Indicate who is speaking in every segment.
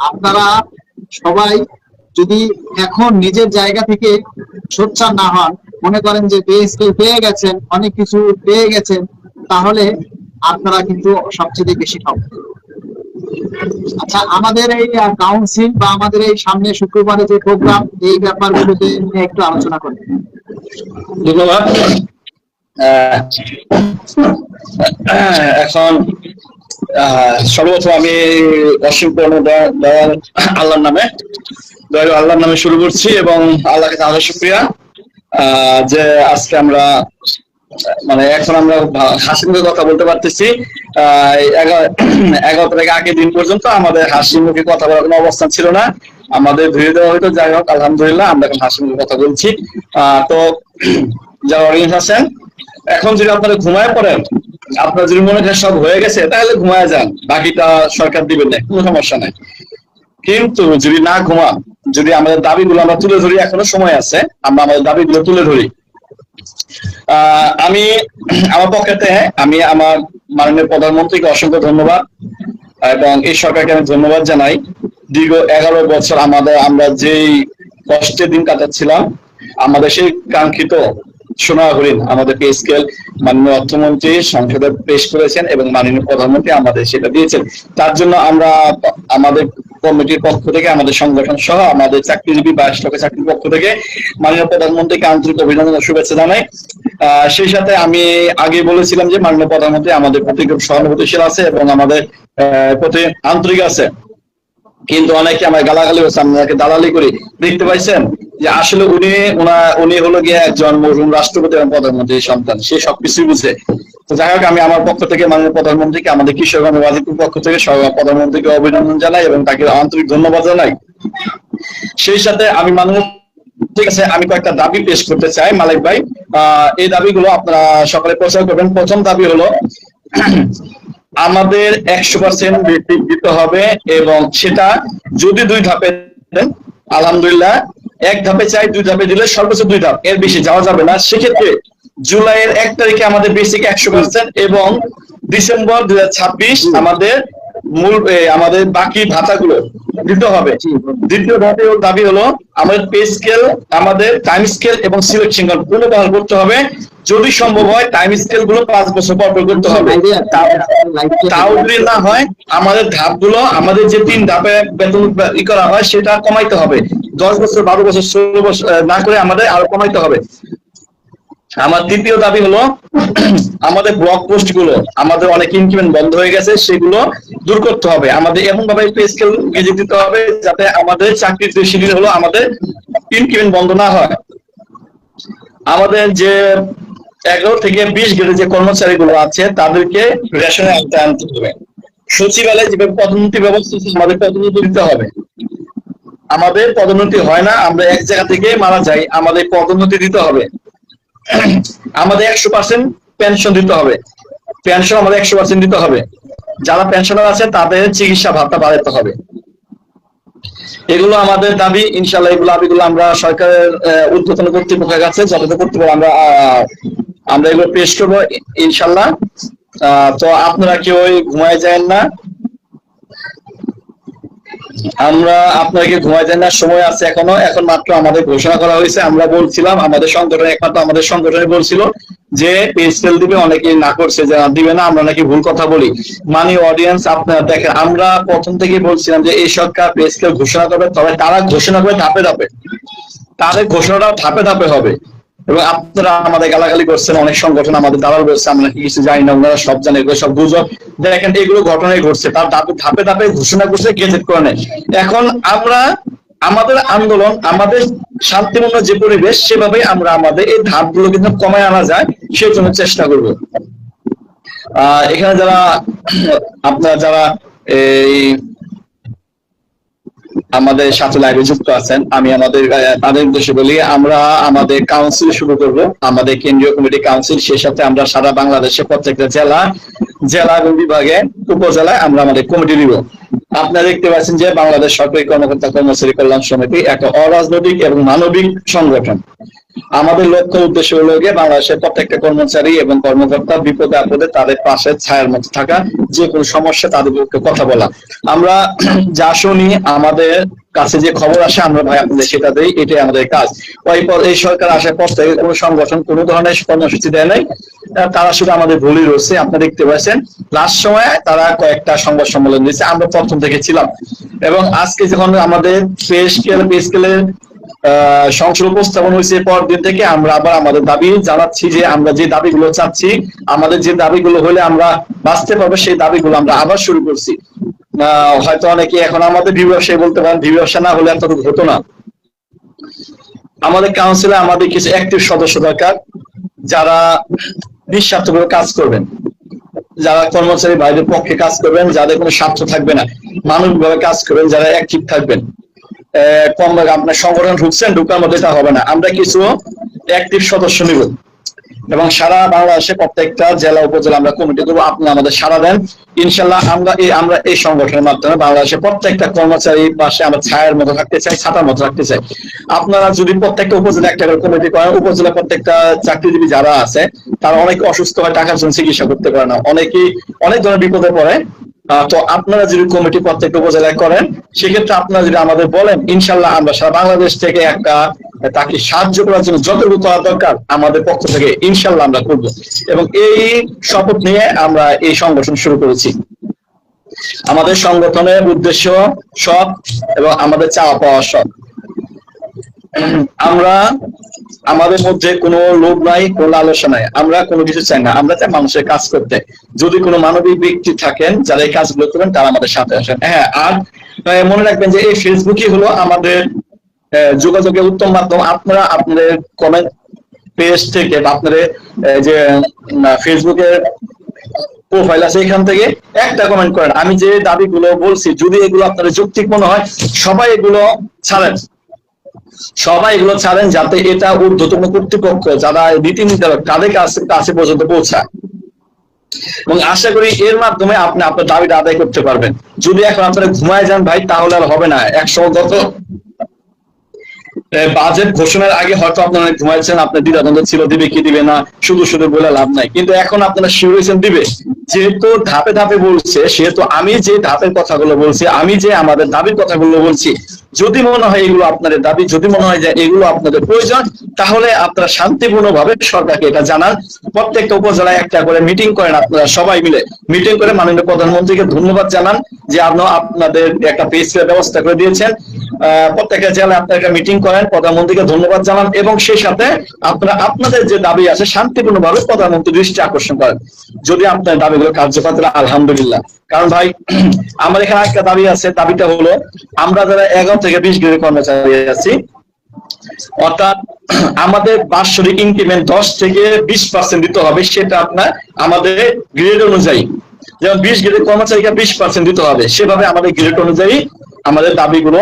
Speaker 1: আপনারা সবাই যদি এখন নিজের জায়গা থেকে সোচ্চার না হন, মনে করেন যে পে স্কেল পেয়ে গেছেন, অনেক কিছু পেয়ে গেছেন, তাহলে আপনারা কিন্তু সবচেয়ে বেশি খাবেন। আচ্ছা, আমাদের এই কাউন্সিল বা আমাদের এই সামনে শুক্রবারে যে প্রোগ্রাম, এই ব্যাপারগুলোতে নিয়ে একটু আলোচনা করবেন।
Speaker 2: ধন্যবাদ। এখন সর্বপ্রথম আমি অসংখ্য আল্লাহর নামে আল্লাহর নামে শুরু করছি এবং আল্লাহকে তাহলে শুকরিয়া যে আজকে আমরা মানে এখন আমরা হাসি মুখে কথা বলতে পারতেছি। 11 তারিখ আগের দিন পর্যন্ত আমাদের হাসি মুখে কথা বলার কোনো অবস্থান ছিল না, আমাদের ধুয়ে দেওয়া হয়তো। যাই হোক, আলহামদুলিল্লাহ আমরা এখন হাসি মুখে কথা বলছি। তো যারা অডিয়েন্স আছেন, এখন যদি আপনারা ঘুমায় পড়েন, আপনার যদি মনে হয় সব হয়ে গেছে, তাহলে ঘুমায় যান, বাকিটা সরকার দিবেন না, কোনো সমস্যা নাই। কিন্তু যদি না ঘুমান, যদি আমাদের দাবিগুলো আমরা তুলে ধরি, এখনো সময় আছে, আমরা আমাদের দাবিগুলো তুলে ধরি। আমি আমার পক্ষে আমি আমার মাননীয় প্রধানমন্ত্রীকে অসংখ্য ধন্যবাদ এবং এই সরকারকে আমি ধন্যবাদ জানাই। দীর্ঘ 11 বছর আমরা যেই কষ্টের দিন কাটাচ্ছিলাম, আমাদের সেই কাঙ্ক্ষিত সোনা হরিণ আমাদের পে স্কেল মাননীয় অর্থমন্ত্রী সংসদে পেশ করেছেন এবং মাননীয় প্রধানমন্ত্রী আমাদের সেটা দিয়েছেন। তার জন্য আমরা আমাদের কমিটির পক্ষ থেকে, আমাদের সংগঠন সহ আমাদের চাকরিজীবী 22 লক্ষ চাকরির পক্ষ থেকে মাননীয় প্রধানমন্ত্রীকে আন্তরিক অভিনন্দন ও শুভেচ্ছা জানাই। সেই সাথে আমি আগে বলেছিলাম যে মাননীয় প্রধানমন্ত্রী আমাদের প্রতি খুব সহানুভূতিশীল আছে এবং আমাদের প্রতি আন্তরিক আছে, কিন্তু অনেকে আমার গালাগালি হচ্ছে, আমি দালালি করি। দেখতে পাইছেন যে আসলে উনি হলো গিয়ে একজন মরহুম রাষ্ট্রপতি এবং প্রধানমন্ত্রীর সন্তান, সে সবকিছুই বুঝে। তো যাই হোক, আমি আমার পক্ষ থেকে মাননীয় প্রধানমন্ত্রীকে, আমাদের কিশোরগঞ্জ ওয়াজিবপুর পক্ষ থেকে প্রধানমন্ত্রীকে অভিনন্দন জানাই এবং তাকে আন্তরিক ধন্যবাদ জানাই। সেই সাথে আমি মাননীয়, ঠিক আছে, আমি কয়েকটা দাবি পেশ করতে চাই মালিক ভাই। এই দাবিগুলো আপনারা সকালে প্রচার করবেন। প্রথম দাবি হলো আমাদের 100% বেসিক দিতে হবে এবং সেটা যদি 2 ধাপে দেন আলহামদুলিল্লাহ, 1 ধাপে চাই, 2 ধাপে দিলে সর্বোচ্চ 2 ধাপ, এর বেশি যাওয়া যাবে না। সেক্ষেত্রে জুলাইয়ের 1 তারিখে আমাদের বেসিক 100% এবং ডিসেম্বর 2026 আমাদের বাকি ভাতাগুলো দিতে হবে। দ্বিতীয় দাবি হলো আমাদের পে স্কেল, আমাদের টাইম স্কেল এবং সিলেকশন পুনর্বহাল করতে হবে। যদি সম্ভব হয় টাইম স্কেল গুলো 5 বছর পর করতে হবে। তাও যদি না হয়, আমাদের ধাপগুলো, আমাদের যে 3 ধাপে বেতন করা হয় সেটা কমাইতে হবে। 10 বছর, 12 বছর, 16 বছর না করে আমাদের আরো কমাইতে হবে। আমার তৃতীয় দাবি হলো আমাদের ব্লক পোস্ট গুলো, আমাদের অনেক ইনক্রিমেন্ট বন্ধ হয়ে গেছে, সেগুলো দূর করতে হবে। আমাদের এমন ভাবে পে স্কেল গেজে দিতে হবে যাতে আমাদের চাকরির যে শিডিউল হলো আমাদের ইনক্রিমেন্ট বন্ধ না হয়। আমাদের যে 11 থেকে 20 গ্রেডের যে কর্মচারীগুলো আছে তাদেরকে রেশনে আনতে হবে। সচিবালয়ে যেভাবে পদোন্নতি ব্যবস্থা আছে, আমাদের পদোন্নতি দিতে হবে। আমাদের পদোন্নতি হয় না, আমরা এক জায়গা থেকে মারা যাই, আমাদের পদোন্নতি দিতে হবে। আমাদের 100% পেনশন দিতে হবে, পেনশন আমাদের 100% দিতে হবে। যারা পেনশনার আছে তাদের চিকিৎসা ভাতা বাড়াতে হবে। এগুলো আমাদের দাবি। ইনশাআল্লাহ এগুলো দাবিগুলো আমরা সরকারের ঊর্ধ্বতন কর্তৃপক্ষের কাছে যতটা করতে পারবো আমরা এগুলো পেশ করবো ইনশাআল্লাহ। তো আপনারা কেউ ঘুমায় যায় না, আপনাকে ঘুমায় যায় না, সময় আছে এখনো। এখন মাত্র আমাদের ঘোষণা করা হয়েছে। আমরা বলছিলাম আমাদের সংগঠন, একমাত্র আমাদের সংগঠনে বলছিল যে পে স্কেল দিবে, অনেকে না করছে যে দিবে না, আমরা নাকি ভুল কথা বলি। মানি অডিয়েন্স, আপনারা দেখেন, আমরা প্রথম থেকে বলছিলাম যে এই সরকার পে স্কেল ঘোষণা করবে, তবে তারা ঘোষণা করে ধাপে ধাপে, তাদের ঘোষণাটা ধাপে ধাপে হবে। এবং আপনারা আমাদের গালাগালি করছেন, অনেক সংগঠন আমাদের দালাল বলছে আমরা কিছু জানি না, ওনারা সব জানে, এগুলো সব গুজব। দেখেন এগুলো ঘটনাই ঘটছে, তার ধাপে ধাপে ঘোষণা করছে, গেজেট করে নেয়। এখন আমরা আমাদের আন্দোলন, আমাদের শান্তিপূর্ণ যে পরিবেশ, সেভাবে আমরা আমাদের এই ধাপগুলো কিন্তু কমায় আনা যায় সেই জন্য চেষ্টা করব। এখানে যারা এই আমাদের সাথে লাইভে যুক্ত আছেন, আমি তাদের উদ্দেশ্যে বলি, আমরা আমাদের কাউন্সিল শুরু করব, আমাদের কেন্দ্রীয় কমিটি কাউন্সিল। সেই সাথে আমরা সারা বাংলাদেশে প্রত্যেকটা জেলা এবং বিভাগে, উপজেলায় আমরা আমাদের কমিটি দিব। আপনারা দেখতে পাচ্ছেন যে বাংলাদেশ সরকারি কর্মকর্তা কর্মচারী কল্যাণ সমিতি একটা অরাজনৈতিক এবং মানবিক সংগঠন। আমাদের লক্ষ্য উদ্দেশ্য হলো গিয়ে বাংলাদেশের প্রত্যেকটা কর্মচারী এবং কর্মকর্তা বিপদে আপদে তাদের পাশে ছায়ার মতো থাকা, যে কোনো সমস্যা তাদের পক্ষে কথা বলা। আমরা যা শুনি, আমাদের কাছে যে খবর আসে, আমরা ভাই আপনাদের সেটা দেই, এটাই আমাদের কাজ। এই সরকার আসার পর থেকে কোনো সংগঠন কোনো ধরনের কর্মসূচি দেয় নাই, তারা শুধু আমাদের ভুলই রয়েছে। আপনারা দেখতে পাচ্ছেন লাস্ট সময়ে তারা কয়েকটা সংবাদ সম্মেলন দিয়েছে, আমরা প্রথম থেকে ছিলাম। এবং আজকে যখন আমাদের পে স্কেলের সংসদ উপস্থাপন হয়েছে, পরদিন থেকে আমরা আবার আমাদের দাবি জানাচ্ছি যে আমরা যে দাবিগুলো চাচ্ছি, আমাদের যে দাবিগুলো হলে আমরা বাঁচতে পারবো, সেই দাবিগুলো আমরা আবার শুরু করছি। হয়তো অনেকে এখন আমাদের ভিউ ব্যবসায়ী বলতে পারেন, ভিউ ব্যবসা না হলে এতটুকু হতো না। আমাদের কাউন্সিলে আমাদের কিছু অ্যাক্টিভ সদস্য দরকার, যারা নিঃস্বার্থভাবে কাজ করবেন, যারা কর্মচারী ভাইদের পক্ষে কাজ করবেন, যাদের কোনো স্বার্থ থাকবে না, মানবিকভাবে কাজ করবেন, যারা অ্যাক্টিভ থাকবেন। কম আপনার সংগঠন ঢুকছেন, ঢুকার মধ্যে এটা হবে না। আমরা কিছু অ্যাক্টিভ সদস্য নিব এবং সারা বাংলাদেশে প্রত্যেকটা জেলা উপজেলা আমরা কমিটি করবো। আপনি আমাদের সারা দেন, ইনশাল্লাহ আমরা এই সংগঠনের মাধ্যমে বাংলাদেশে প্রত্যেকটা কর্মচারীর পাশে আমরা ছায়ার মতো থাকতে চাই, ছাতার মতো থাকতে চাই। আপনারা যদি প্রত্যেকটা উপজেলা একটা করে কমিটি করেন, উপজেলা প্রত্যেকটা চাকরিজীবী যারা আছে তারা অনেকে অসুস্থ হয়, টাকার জন্য চিকিৎসা করতে পারে না, অনেকেই অনেক ধরনের বিপদে পড়ে। তো আপনারা যদি কমিটি প্রত্যেকটা উপজেলায় করেন, সেক্ষেত্রে আপনারা যদি আমাদের বলেন, ইনশাল্লাহ আমরা সারা বাংলাদেশ থেকে একটা তাকে সাহায্য করার জন্য যতটুকু করা দরকার আমাদের পক্ষ থেকে ইনশাল্লাহ আমরা করব। এবং এই শপথ নিয়ে আমরা এই সংগঠন শুরু করেছি। আমাদের সংগঠনের উদ্দেশ্য সৎ এবং আমাদের চাওয়া পাওয়া সৎ। আমরা আমাদের মধ্যে কোনো লোভ নাই, কোনো লালসা নাই, আমরা কোনো কিছু চাই না, আমরা চাই মানুষের কাজ করতে। যদি কোনো মানবিক ব্যক্তি থাকেন যারা এই কাজগুলো করেন, তারা আমাদের সাথে আসেন। হ্যাঁ, আর মনে রাখবেন যে এই ফেসবুকই হলো আমাদের যোগাযোগের উত্তম মাধ্যম। আপনারা আপনাদের কমেন্ট পেজ থেকে বা আপনাদের যে ফেসবুকের প্রোফাইল আছে, এখান থেকে একটা কমেন্ট করেন। আমি যে দাবিগুলো বলছি, যদি এগুলো আপনাদের যৌক্তিক মনে হয়, সবাই এগুলো ছাড়েন, যাতে এটা ঊর্ধ্বতন কর্তৃপক্ষ যারা নীতি নির্ধারক তাদের কাছে পর্যন্ত পৌঁছায়। এবং আশা করি এর মাধ্যমে আপনি আপনার দাবিটা আদায় করতে পারবেন। যদি এখন আপনারা ঘুমায় যান ভাই, তাহলে আর হবে না। গত বাজেট ঘোষণার আগে হয়তো আপনারা ঘুমাইছেন, আপনার দ্বিধাদ্বন্দ্ব ছিল দিবে কি দিবে না, শুধু বলে লাভ নাই। কিন্তু এখন আপনারা শিওর হয়েছেন দিবে, যেহেতু ধাপে ধাপে বলছে, সেহেতু আমি যে ধাপের কথাগুলো বলছি, আমি যে আমাদের দাবির কথাগুলো বলছি, যদি মনে হয় এগুলো আপনাদের দাবি, যদি মনে হয় যে এগুলো আপনাদের প্রয়োজন, তাহলে আপনারা শান্তিপূর্ণভাবে সরকারকে এটা জানান। প্রত্যেকটা উপজেলায় একটা করে মিটিং করেন, আপনারা সবাই মিলে মিটিং করে মাননীয় প্রধানমন্ত্রীকে ধন্যবাদ জানান যে আপনাদের একটা পেজের ব্যবস্থা করে দিয়েছেন। প্রত্যেকটা জেলায় আপনারা একটা মিটিং করেন, প্রধানমন্ত্রীকে ধন্যবাদ জানান এবং সেই সাথে আপনারা আপনাদের যে দাবি আছে শান্তিপূর্ণভাবে প্রধানমন্ত্রীর দৃষ্টি আকর্ষণ করেন। যদি আপনার দাবিগুলো কার্যকর, আলহামদুলিল্লাহ। কারণ ভাই, আমার এখানে একটা দাবি আছে, দাবিটা হলো আমরা যারা 11 থেকে 20 গ্রেডের কর্মচারী আছি, অর্থাৎ আমাদের বাৎসরিক ইনক্রিমেন্ট 10 থেকে 20% দিতে হবে। সেটা আপনার আমাদের গ্রেড অনুযায়ী, যেমন 20 গ্রেডের কর্মচারীকে 20% দিতে হবে, সেভাবে আমাদের গ্রেড অনুযায়ী আমাদের দাবিগুলো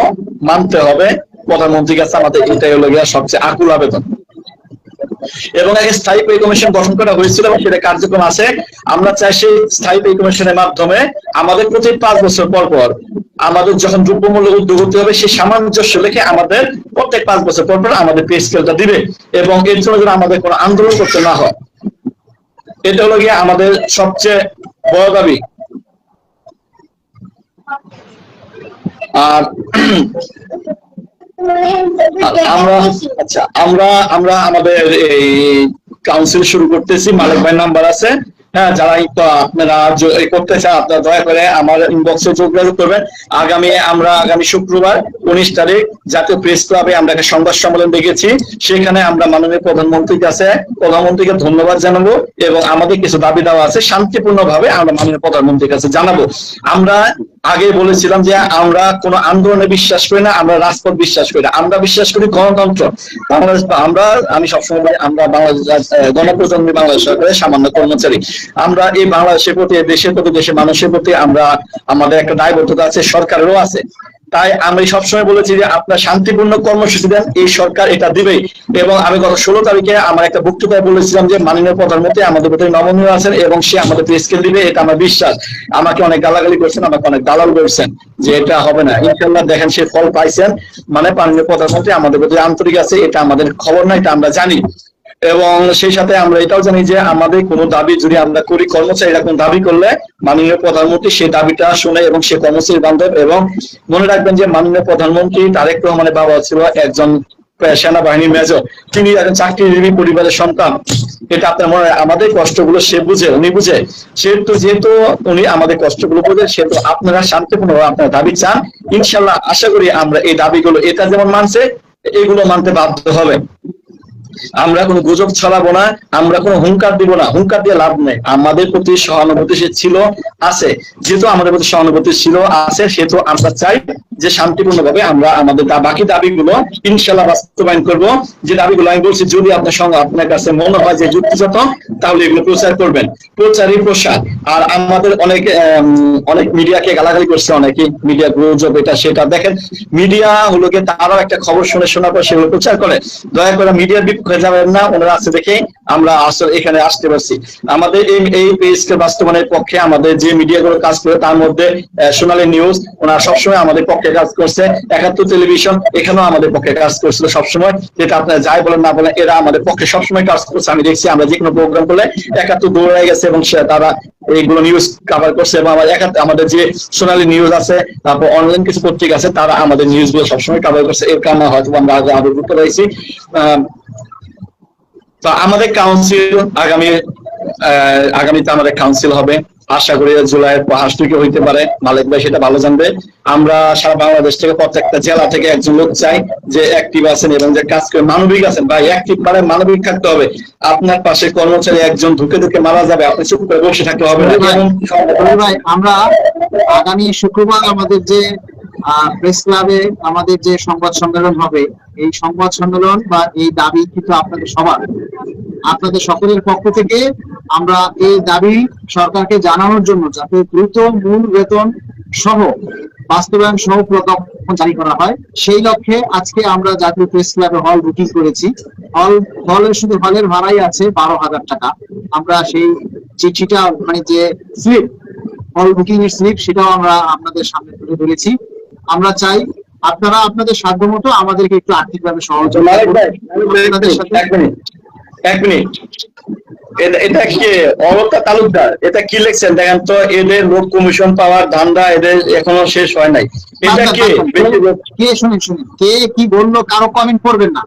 Speaker 2: মানতে হবে প্রধানমন্ত্রীর কাছে। আমাদের এটাই হলো গিয়ে সবচেয়ে আকুল আবেদন। এবং এক স্থায়ী পে কমিশন গঠন করা হয়েছিল এবং সেটা কার্যক্রম আছে। আমরা চাই সেই স্থায়ী পে কমিশনের মাধ্যমে আমাদের প্রতি 5 বছর পর পর আমাদের যখন দ্রব্যমূল্য ঊর্ধ্বগতি হবে, সেই সামঞ্জস্য রেখে আমাদের প্রত্যেক 5 বছর পর পর আমাদের পে স্কেলটা দিবে এবং এর জন্য যেন আমাদের কোনো আন্দোলন করতে না হয়। এটা হলো গিয়ে আমাদের সবচেয়ে বড় দাবি। আর আমরা আমাদের এই কাউন্সিল শুরু করতেছি। মালিক ভাই নাম্বার আছে, হ্যাঁ, যারা আপনারা করতে চান আপনারা দয়া করে আমার ইনবক্সে যোগাযোগ করবেন। আগামী শুক্রবার 19 তারিখ জাতীয় প্রেস ক্লাবে আমরা একটা সংবাদ সম্মেলন দেখেছি। সেখানে আমরা মাননীয় প্রধানমন্ত্রীকে ধন্যবাদ জানাবো এবং আমাদের কিছু দাবি দেওয়া আছে, শান্তিপূর্ণ ভাবে আমরা মাননীয় প্রধানমন্ত্রীর কাছে জানাবো। আমরা আগে বলেছিলাম যে আমরা কোন আন্দোলনে বিশ্বাস করি না, আমরা রাজপথ বিশ্বাস করি না, আমরা বিশ্বাস করি গণতন্ত্র। আমি সবসময় বলি, আমরা বাংলাদেশ গণপ্রজাতন্ত্রী বাংলাদেশ সরকারের সামান্য কর্মচারী। আমরা এই বাংলাদেশের প্রতি, দেশের প্রতি, দেশের মানুষের প্রতি আমাদের একটা দায়বদ্ধতা আছে, সরকারেরও আছে। তাই আমি সবসময় বলেছি যে আপনার শান্তিপূর্ণ কর্মসূচি দেন, এই সরকার এটা দিবেই। এবং আমি গত 16 তারিখে আমার একটা বক্তৃতায় বলেছিলাম যে মাননীয় প্রধানমন্ত্রী আমাদের প্রতি নমনীয় আছেন এবং সে আমাদের পে স্কেল দিবে, এটা আমার বিশ্বাস। আমাকে অনেক গালাগালি করছেন, আমাকে অনেক দালাল করছেন যে এটা হবে না, ইনশাল্লাহ দেখেন সে ফল পাইছেন। মানে মাননীয় প্রধানমন্ত্রী আমাদের প্রতি আন্তরিক আছে, এটা আমাদের খবর না, এটা আমরা জানি। এবং সেই সাথে আমরা এটাও জানি যে আমাদের কোনো দাবি যদি আমরা করি, কর্মচারীরা কোন দাবি করলে মাননীয় প্রধানমন্ত্রী সেই দাবিটা শুনে এবং সে কর্মচারী বান্ধব। এবং মনে রাখবেন যে মাননীয় প্রধানমন্ত্রী তারেক রহমানের বাবা ছিল একজন সেনাবাহিনীর মেজর, তিনি একজন চাকরিজীবী পরিবারের সন্তান। এটা আপনার মনে হয় আমাদের কষ্টগুলো সে বুঝে, উনি বুঝে, সেহেতু যেহেতু উনি আমাদের কষ্টগুলো বুঝে, সেহেতু আপনারা শান্তিপূর্ণ আপনার দাবি চান, ইনশাল্লাহ আশা করি আমরা এই দাবিগুলো এটা যেমন মানছে এগুলো মানতে বাধ্য হবে। আমরা কোনো গুজব ছড়াবো না, আমরা কোনো হুঙ্কার দিব না, হুঙ্কার দিয়ে লাভ নেই। আমাদের প্রতি সহানুভূতি ছিল, আছে, যেহেতু আমাদের প্রতি সহানুভূতি ছিল, আছে, সেহেতু আমরা চাই যে শান্তিপূর্ণ ভাবে আমরা আমাদের বাকি দাবিগুলো ইনশাল্লাহ বাস্তবায়ন করব। যে দাবিগুলো আমি বলছি, যদি আপনার সঙ্গে আপনার কাছে মনে হয় যে যুক্তিযুক্ত, তাহলে এগুলো প্রচার করবেন, প্রচারই প্রসার। আর আমাদের অনেক মিডিয়াকে গালাগালি করছে, অনেকে মিডিয়া গুজব এটা সেটা। দেখেন মিডিয়া হলো গিয়ে তারাও একটা খবর শুনে শোনার পর সেগুলো প্রচার করে। দয়া করে মিডিয়ার বিপক্ষে যাবেন না, ওনারা আছে দেখে আমরা আসলে এখানে আসতে পারছি। আমাদের এই পেজকে বাস্তবায়নের পক্ষে আমাদের যে মিডিয়াগুলো কাজ করে, তার মধ্যে সোনালী নিউজ ওনারা সবসময় আমাদের পক্ষে কাজ করছে, 71 টেলিভিশন এখানেও আমাদের পক্ষে কাজ করছিল সবসময়। যেটা আপনারা যাই বলেন না বলেন, এরা আমাদের পক্ষে সবসময় কাজ করছে। আমি দেখছি আমরা যে কোনো প্রোগ্রাম করলে 71 দৌড়ে গেছে এবং তারা এইগুলো নিউজ কভার করছে। এবং আমাদের যে সোনালী নিউজ আছে, তারপর অনলাইন কিছু পত্রিকা আছে, তারা আমাদের নিউজ গুলো সবসময় কভার করছে। এর কারণে হয়তো আমরা আবির্ভূত রয়েছি। তো আমাদের কাউন্সিল আগামীতে আমাদের কাউন্সিল হবে, আশা করি জুলাইয়ের ফার্স্ট উইকে হইতে পারে। মালিক ভাই সেটা ভালো জানবে। আমরা সারা বাংলাদেশ থেকে প্রত্যেকটা জেলা থেকে একজন লোক চাই যে অ্যাক্টিভ আছেন এবং যে কাজ করে মানবিক আছেন। ভাই অ্যাক্টিভ মানে মানবিক থাকতে হবে। আপনার পাশে কর্মচারী একজন ঢুকে মারা যাবে, আপনি চুপ করে বসে থাকতে হবে না।
Speaker 1: ভাই আমরা আগামী শুক্রবার আমাদের যে প্রেস ক্লাবে আমাদের যে সংবাদ সম্মেলন হবে, এই সংবাদ সম্মেলন বা এই দাবি কিন্তু আপনাদের সকলের পক্ষ থেকে আমরা এই দাবি সরকারকে জানানোর জন্য, যাতে দ্রুত মূল বেতন সহ বাস্তবায়ন সহ প্রজ্ঞাপন জারি করা হয়, সেই লক্ষ্যে আজকে আমরা জাতীয় প্রেস ক্লাবে হল বুকিং করেছি। হলের শুধু হলের ভাড়াই আছে 12,000 টাকা। আমরা সেই চিঠিটা মানে যে স্লিপ, হল বুকিং এর স্লিপ, সেটাও আমরা আপনাদের সামনে তুলে ধরেছি। আমরা চাই আপনারা আপনাদের সাধ্যমতো আমাদেরকে একটু আর্থিকভাবে সহযোগিতা করবেন।
Speaker 2: এক মিনিট, এটা কি অবতা তালুকদার, এটা কি লিখছেন দেখেন তো। এদের লোক কমিশন পাওয়ার ধান্দা এদের এখনো শেষ হয় নাই। এটা
Speaker 1: কে শুনুন, কে কি বললো, কারো কমেন্ট পড়বেন না,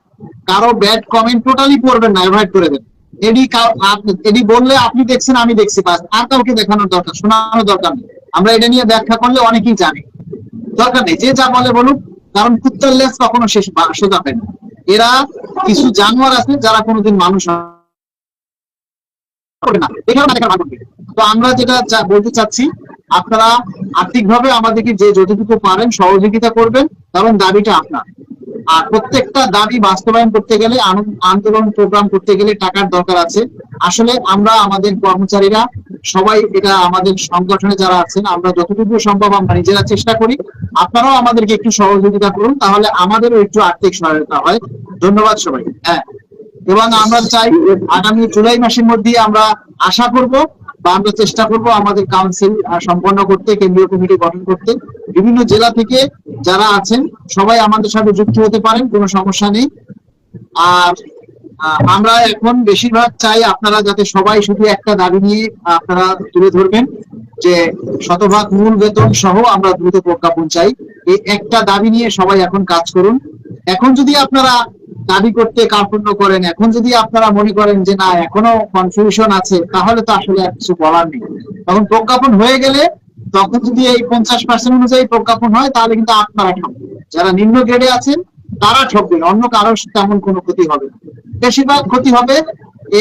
Speaker 1: কারো ব্যাড কমেন্ট টোটালি পড়বেন না, অ্যাভয়েড করে দেন। এডি বললে আপনি দেখছেন, আমি দেখছি, বাস। আর কাউকে দেখানোর দরকার, শোনানোর দরকার নেই। আমরা এটা নিয়ে ব্যাখ্যা করলে অনেকেই জানে, দরকার নেই। যে যা বলে বলুক, কারণ কুত্তার লেজ কখনো সোজা হয় না। এরা কিছু জানোয়ার আছে যারা কোনোদিন মানুষ হবে না। তো আমরা যেটা বলতে চাচ্ছি, আপনারা আর্থিকভাবে আমাদেরকে যে যতটুকু পারেন সহযোগিতা করবেন, কারণ দাবিটা আপনার। আর প্রত্যেকটা দাবি বাস্তবায়ন করতে গেলে, আন্দোলন প্রোগ্রাম করতে গেলে টাকার দরকার আছে। আসলে আমরা আমাদের কর্মচারীরা সবাই, এটা আমাদের সংগঠনে যারা আছেন, আমরা যতটুকু সম্ভব আমরা নিজেরা চেষ্টা করি। আপনারাও আমাদেরকে একটু সহযোগিতা করুন, তাহলে আমাদেরও একটু আর্থিক সহায়তা হয়। ধন্যবাদ সবাই। হ্যাঁ, এবং আমরা চাই আগামী জুলাই মাসের মধ্যে আমরা আশা করব বা আমরা চেষ্টা করব আমাদের কাউন্সিল সম্পন্ন করতে, কেন্দ্রীয় কমিটি গঠন করতে। বিভিন্ন জেলা থেকে যারা আছেন সবাই আমাদের সাথে যুক্ত হতে পারেন, কোনো সমস্যা নেই। আর আমরা এখন বেশিরভাগ চাই আপনারা যাতে সবাই শুধু একটা দাবি নিয়ে আপনারা তুলে ধরবেন, যে শতভাগ মূল বেতন সহ আমরা দ্রুত প্রজ্ঞাপন চাই। এই একটা দাবি নিয়ে সবাই এখন কাজ করুন। এখন যদি আপনারা দাবি করতে কার্পণ্য করেন, এখন যদি আপনারা মনে করেন যে না এখনো কনফিউশন আছে, তাহলে তো আসলে আর কিছু বলার নেই। তখন প্রজ্ঞাপন হয়ে গেলে, তখন যদি এই 50% অনুযায়ী প্রজ্ঞাপন হয়, তাহলে কিন্তু আপনারা ঠকবেন। যারা নিম্ন গ্রেডে আছেন তারা ঠকবেন, অন্য কারোর তেমন কোনো ক্ষতি হবে না। বেশিরভাগ ক্ষতি হবে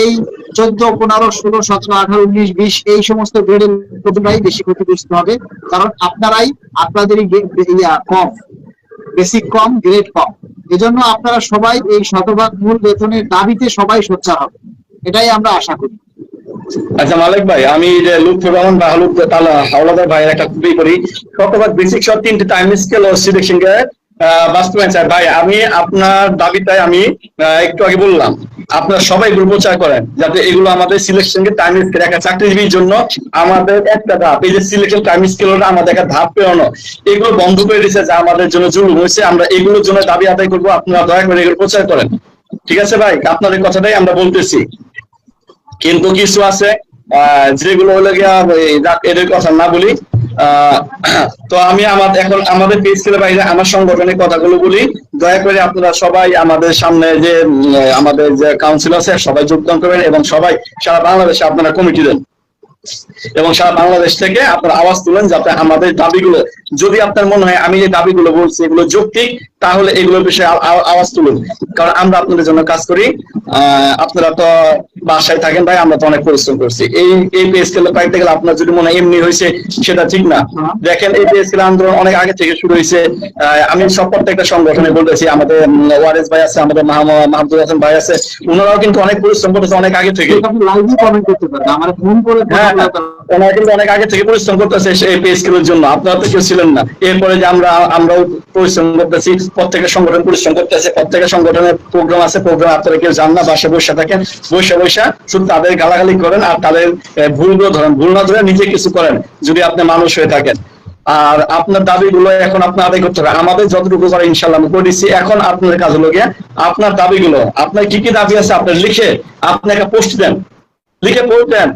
Speaker 1: এই 14, 15, 16, 17, 18, 19, 20 এই সমস্ত গ্রেডের লোকরাই বেশি ক্ষতিগ্রস্ত হবে, কারণ আপনাদেরই কম, বেসিক কম, গ্রেড কম। এজন্য আপনারা সবাই এই শতভাগ মূল বেতনের দাবিতে সবাই সোচ্চার হবে, এটাই আমরা আশা করি।
Speaker 2: আচ্ছা মালিক ভাই, আমি যে লুৎফর রহমান বা হাওলাদার ভাইয়ের একটা কপি করি, শতভাগ বেসিক সব 3টে টাইম স্কেল ও সিলেকশন বাস্তবায়ন চাই। ভাই আমি আপনার দাবিটাই আমি একটু আগে বললাম, আপনারা সবাই এগুলো প্রচার করেন যাতে এগুলো আমাদের সিলেকশন টাইম স্কেল, একটা চাকরিজীবীর জন্য আমাদের একটা ধাপ, এই যে সিলেকশন টাইম স্কেল আমাদের একটা ধাপ পেরোনো, এগুলো বন্ধ করে দিচ্ছে, যা আমাদের জন্য জুলুম হয়েছে। আমরা এগুলোর জন্য দাবি আদায় করবো, আপনারা দয়া করে এগুলো প্রচার করেন। ঠিক আছে ভাই, আপনাদের কথাটাই আমরা বলতেছি। কিন্তু কিছু আছে যেগুলো হলো গিয়া এদের কথা না বলি। তো আমি এখন আমাদের পেজ স্কেলের বাইরে আমার সংগঠনের কথাগুলো বলি। দয়া করে আপনারা সবাই আমাদের সামনে যে আমাদের যে কাউন্সিল আছে সবাই যোগদান করবেন, এবং সবাই সারা বাংলাদেশে আপনারা কমিটি দেন, এবং সারা বাংলাদেশ থেকে আপনার আওয়াজ তুলেন, যাতে আমাদের দাবিগুলো, যদি আপনার মনে হয় আমি যে দাবিগুলো বলছি এগুলো যৌক্তিক, তাহলে এগুলোর বিষয়ে আওয়াজ তুলুন। কারণ আমরা আপনাদের জন্য কাজ করি, আপনারা তো বাসায় থাকেন ভাই, আমরা তো অনেক পরিশ্রম করছি। এই পে স্কেল পাইতে গেলে আপনার যদি মনে হয় এমনি হয়েছে, সেটা ঠিক না। দেখেন এই পে স্কেল আন্দোলন অনেক আগে থেকে শুরু হয়েছে। আমি সব প্রত্যেকটা সংগঠনে বলতেছি, আমাদের ওয়ারেস ভাই আছে, আমাদের মাহমুদুল হাসান ভাই আছে, ওনারাও কিন্তু অনেক পরিশ্রম করতেছে অনেক আগে থেকে।
Speaker 1: লাইভে কমেন্ট করতে পারেন, আমার ফোন করে
Speaker 2: ওনারা কিন্তু অনেক আগে থেকে পরিশ্রম করতেছে এই পে স্কেলের জন্য, আপনারা তো কেউ ছিলেন না। এরপরে যে আমরাও পরিশ্রম করতেছি, প্রত্যেকটা সংগঠন পরিশ্রম করতেছে, প্রত্যেকটা সংগঠনের প্রোগ্রাম আছে, প্রোগ্রাম আপনারা কেউ জান না, বাসায় বসে থাকেন, বসে শুধু তাদের গালাগালি করেন আর তাদের ভুলগুলো ধরেন, ভুল না ধরে নিজে কিছু করেন যদি আপনি মানুষ হয়ে থাকেন। আর আপনার দাবিগুলো এখন আপনার আদায় করতে হবে, আমাদের যতটুকু করে ইনশাল্লাহ আমি করে দিচ্ছি। এখন আপনার কাজ হলো গিয়ে আপনার দাবিগুলো, আপনার কি কি দাবি আছে আপনার লিখে আপনি একটা পোস্ট দেন, লিখে পোস্ট দেন।